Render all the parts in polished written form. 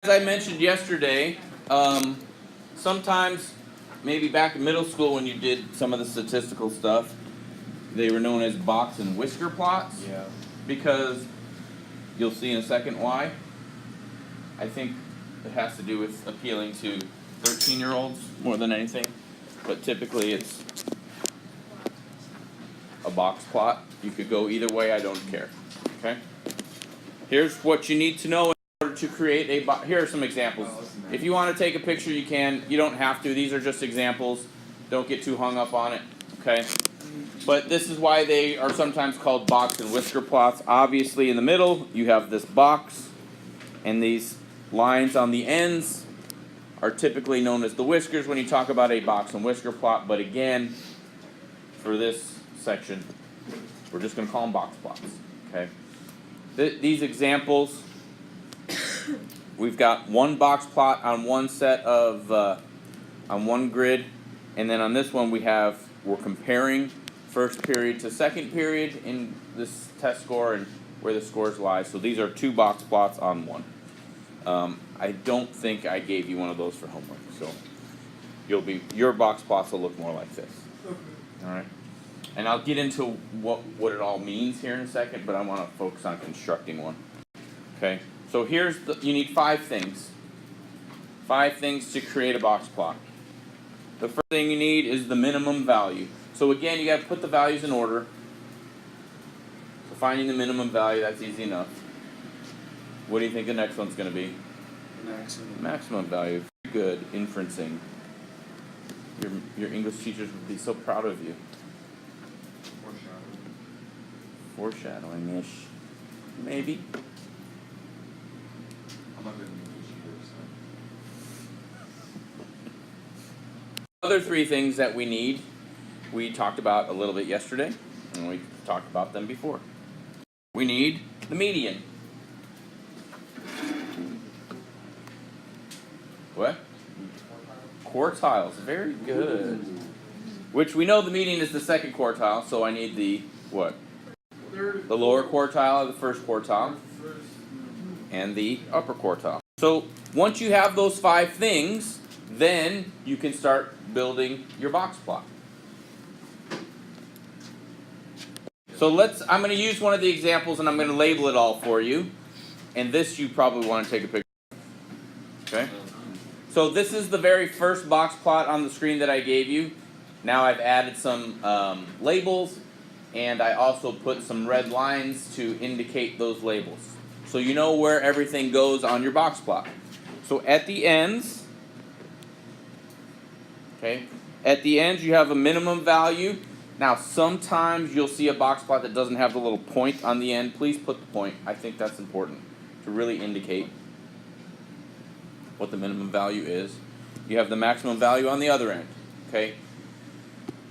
As I mentioned yesterday, sometimes, maybe back in middle school when you did some of the statistical stuff, they were known as box and whisker plots. Yeah. Because you'll see in a second why. I think it has to do with appealing to 13-year-olds more than anything. But typically it's a box plot. You could go either way, I don't care. Okay? Here's what you need to know in order to create a box. Here are some examples. If you want to take a picture, you can. You don't have to. These are just examples. Don't get too hung up on it. Okay? But this is why they are sometimes called box and whisker plots. Obviously, in the middle, you have this box, and these lines on the ends are typically known as the whiskers when you talk about a box and whisker plot. But again, for this section, we're just going to call them box plots. Okay? These examples, we've got one box plot on one set of, on one grid, and then on this one we're comparing first period to second period in this test score and where the scores lie. So these are two box plots on one. I don't think I gave you one of those for homework, so your box plots will look more like this. Okay. All right, and I'll get into what it all means here in a second, but I want to focus on constructing one. Okay, so you need 5 things. 5 things to create a box plot. The first thing you need is the minimum value. So again, you got to put the values in order. So finding the minimum value, that's easy enough. What do you think the next one's going to be? Maximum. Maximum value. Very good. Inferencing. Your English teachers would be so proud of you. Foreshadowing-ish. Maybe. I'm not good in English either, so. Other 3 things that we need, we talked about a little bit yesterday, and we talked about them before. We need the median. What? Quartiles. Very good. Which we know the median is the second quartile, so I need the what? The lower quartile of the first quartile, and the upper quartile. So once you have those 5 things, then you can start building your box plot. So I'm going to use one of the examples and I'm going to label it all for you. And this you probably want to take a picture of. Okay? So this is the very first box plot on the screen that I gave you. Now I've added some labels, and I also put some red lines to indicate those labels. So you know where everything goes on your box plot. So at the ends, you have a minimum value. Now sometimes you'll see a box plot that doesn't have the little point on the end. Please put the point. I think that's important to really indicate what the minimum value is. You have the maximum value on the other end. Okay?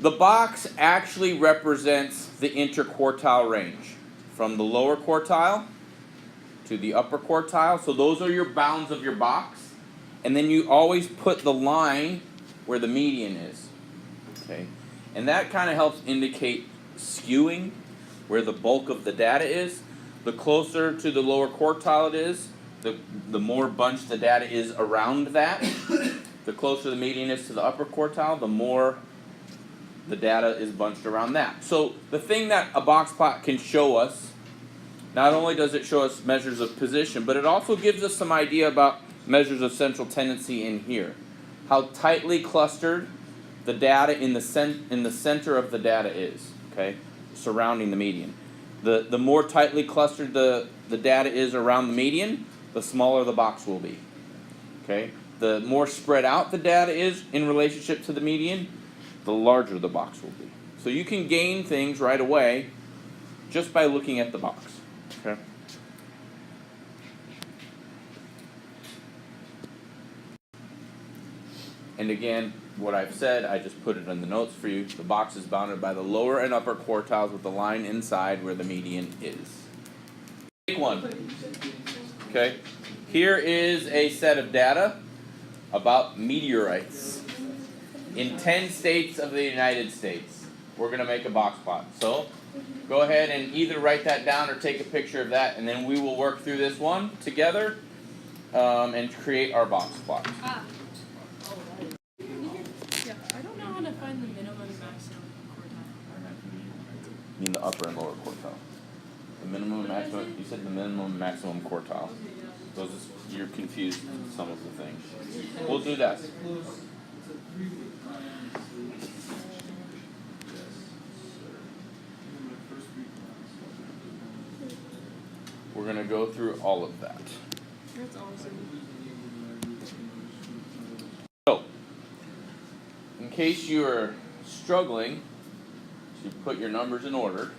The box actually represents the interquartile range from the lower quartile to the upper quartile. So those are your bounds of your box. And then you always put the line where the median is. Okay? And that kind of helps indicate skewing, where the bulk of the data is. The closer to the lower quartile it is, the more bunched the data is around that. The closer the median is to the upper quartile, the more the data is bunched around that. So the thing that a box plot can show us, not only does it show us measures of position, but it also gives us some idea about measures of central tendency in here. How tightly clustered the data in the center of the data is, okay, surrounding the median. The more tightly clustered the data is around the median, the smaller the box will be. Okay? The more spread out the data is in relationship to the median, the larger the box will be. So you can gain things right away just by looking at the box. Okay? And again, what I've said, I just put it in the notes for you. The box is bounded by the lower and upper quartiles with the line inside where the median is. Take one. Okay. Here is a set of data about meteorites in 10 states of the United States. We're going to make a box plot. So go ahead and either write that down or take a picture of that, and then we will work through this one together. and create our box plot. Ah. Yeah, I don't know how to find the minimum and maximum quartile. You mean the upper and lower quartile. The minimum and maximum, you said the minimum and maximum quartile. Those is, you're confused with some of the things. We'll do that. We're going to go through all of that. That's awesome. So, in case you're struggling to put your numbers in order,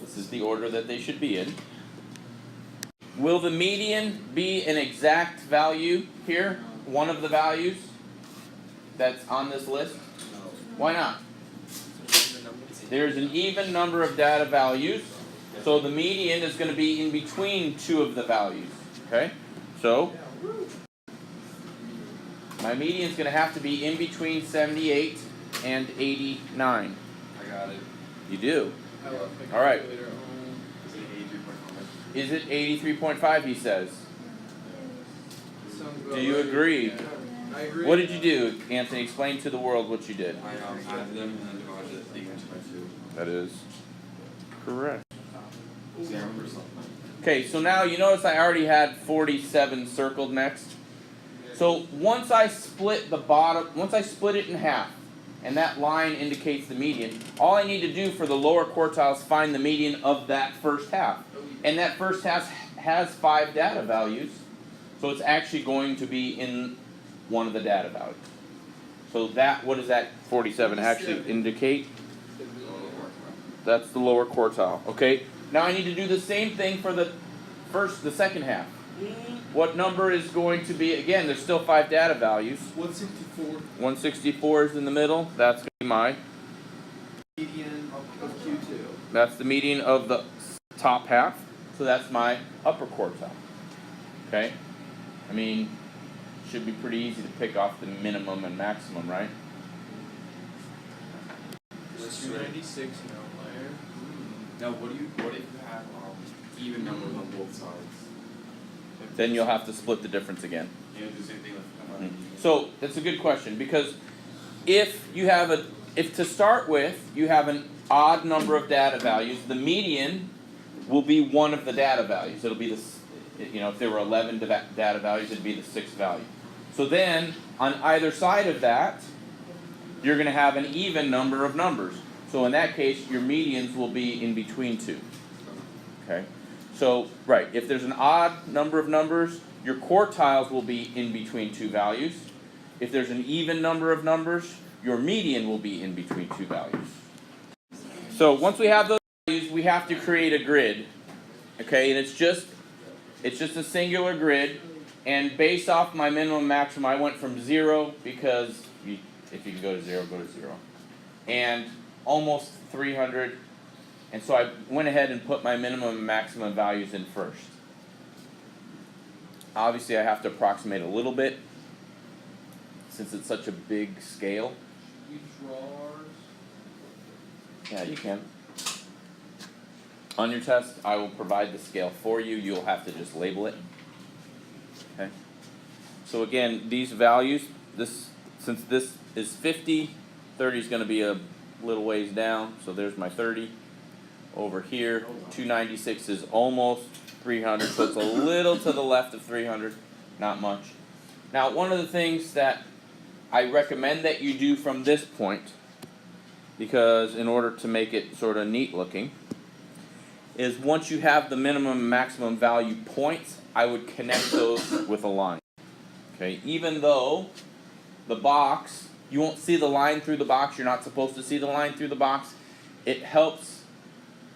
this is the order that they should be in. Will the median be an exact value here? One of the values that's on this list? No. Why not? There's an even number of data values, so the median is going to be in between two of the values. Okay? So, my median is going to have to be in between 78 and 89. I got it. You do? I love my All right. calculator. Is it 83.5? Is it 83.5, he says? Sounds Do about you right. agree? Yeah, I agree. What did you do, Anthony? Explain to the world what you did. I added them and then divided it equal to 2. That is correct. See, I remember something. Okay, so now you notice I already had 47 circled next. So once I split the bottom, once I split it in half, and that line indicates the median, all I need to do for the lower quartile is find the median of that first half. And that first half has 5 data values, so it's actually going to be in one of the data values. So that, what does that 47 actually indicate? That's the lower quartile, okay? Now I need to do the same thing for the second half. What number is going to be, again, there's still 5 data values. 164. 164 is in the middle, that's going to be my, Median of Q2. that's the median of the top half, so that's my upper quartile, okay? I mean, should be pretty easy to pick off the minimum and maximum, right? 296 an outlier. Now, what if you have even numbers on both sides? Then you'll have to split the difference again. You do the same thing with So that's a good question, because if to start with, you have an odd number of data values, the median will be one of the data values. It'll be if there were 11 data values, it'd be the 6th value. So then, on either side of that, you're going to have an even number of numbers. So in that case, your medians will be in between two. Okay? So, right, if there's an odd number of numbers, your quartiles will be in between two values. If there's an even number of numbers, your median will be in between two values. So once we have those values, we have to create a grid. Okay, and it's just a singular grid, and based off my minimum and maximum, I went from 0, because if you can go to 0, go to 0. And almost 300. And so I went ahead and put my minimum and maximum values in first. Obviously I have to approximate a little bit, since it's such a big scale. You draw ours? Yeah, you can. On your test, I will provide the scale for you. You'll have to just label it. Okay. So again, these values, since this is 50, 30 is going to be a little ways down. So there's my 30. Over here, 296 is almost 300, so it's a little to the left of 300, not much. Now, one of the things that I recommend that you do from this point, because in order to make it sort of neat looking, is once you have the minimum and maximum value points, I would connect those with a line. Okay, even though the box, you won't see the line through the box, you're not supposed to see the line through the box, it helps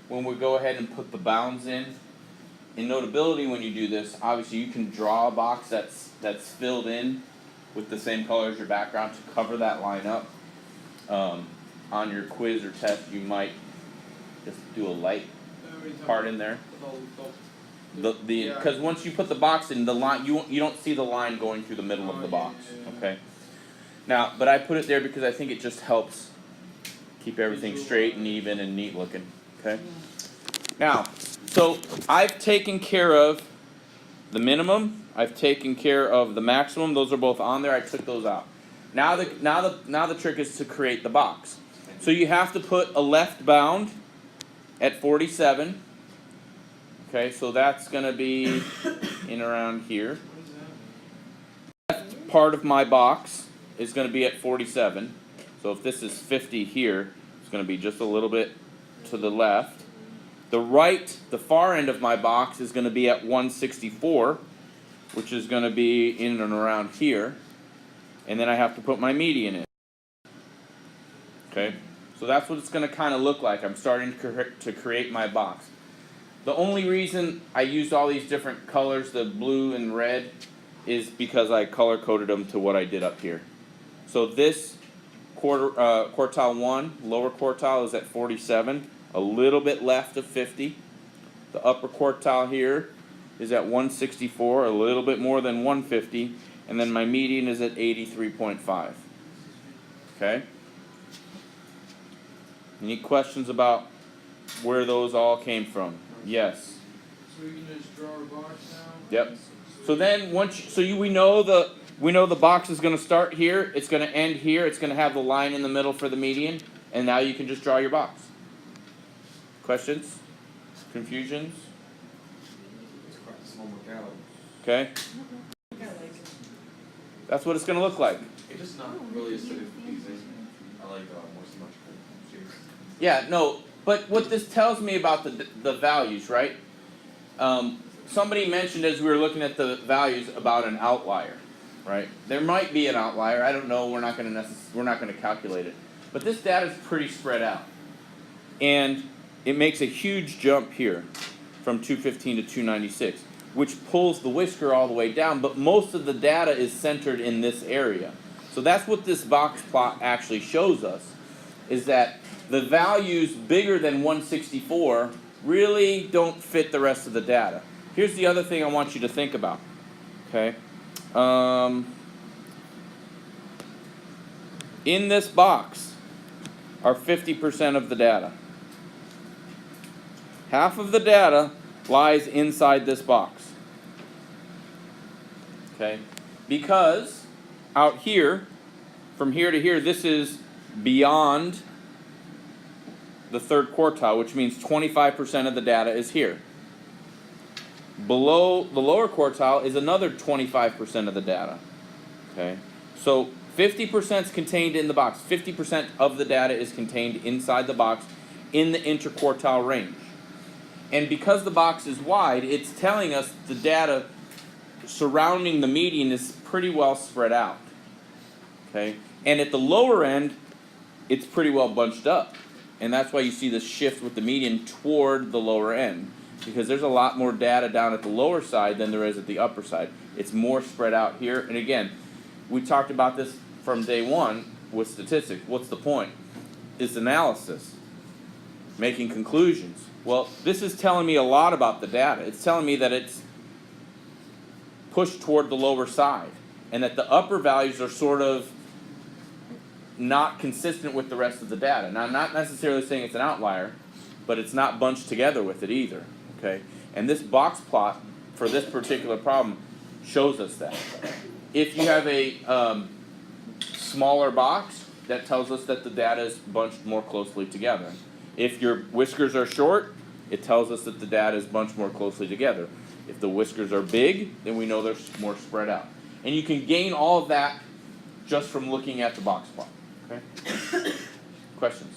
when we go ahead and put the bounds in. In Notability, when you do this, obviously you can draw a box that's filled in with the same color as your background to cover that line up. On your quiz or test, you might just do a light part in there. Because once you put the box in, the line you don't see the line going through the middle of the box. Okay. Now, but I put it there because I think it just helps keep everything straight and even and neat looking. Okay. Now, so I've taken care of the minimum, I've taken care of the maximum, those are both on there, I took those out. Now the trick is to create the box. So you have to put a left bound at 47. Okay, so that's gonna be in around here. Left part of my box is gonna be at 47. So if this is 50 here, it's gonna be just a little bit to the left. The far end of my box is gonna be at 164, which is gonna be in and around here. And then I have to put my median in. Okay, so that's what it's going to kind of look like. I'm starting to create my box. The only reason I used all these different colors, the blue and red, is because I color coded them to what I did up here. So this quartile 1, lower quartile, is at 47, a little bit left of 50. The upper quartile here is at 164, a little bit more than 150. And then my median is at 83.5. Okay? Any questions about where those all came from? Yes. So we can just draw our box now? Yep. So then we know the box is going to start here, it's going to end here, it's going to have the line in the middle for the median, and now you can just draw your box. Questions? Confusions? Okay? That's what it's going to look like. It's just not really aesthetically pleasing. I like more symmetrical shapes. Yeah, no, but what this tells me about the values, right? Somebody mentioned as we were looking at the values about an outlier, right? There might be an outlier. I don't know. We're not going to calculate it. But this data is pretty spread out, and it makes a huge jump here from 215 to 296. Which pulls the whisker all the way down, but most of the data is centered in this area. So that's what this box plot actually shows us, is that the values bigger than 164 really don't fit the rest of the data. Here's the other thing I want you to think about, okay? In this box are 50% of the data. Half of the data lies inside this box. Okay? Because out here, from here to here, this is beyond the third quartile, which means 25% of the data is here. Below the lower quartile is another 25% of the data. Okay? So 50% is contained in the box. 50% of the data is contained inside the box in the interquartile range. And because the box is wide, it's telling us the data surrounding the median is pretty well spread out. Okay? And at the lower end, it's pretty well bunched up. And that's why you see this shift with the median toward the lower end. Because there's a lot more data down at the lower side than there is at the upper side. It's more spread out here. And again, we talked about this from day one with statistics. What's the point? It's analysis. Making conclusions. Well, this is telling me a lot about the data. It's telling me that it's pushed toward the lower side, and that the upper values are sort of not consistent with the rest of the data. Now, I'm not necessarily saying it's an outlier, but it's not bunched together with it either. Okay? And this box plot for this particular problem shows us that. If you have a smaller box, that tells us that the data is bunched more closely together. If your whiskers are short, it tells us that the data is bunched more closely together. If the whiskers are big, then we know they're more spread out. And you can gain all of that just from looking at the box plot. Okay? Questions?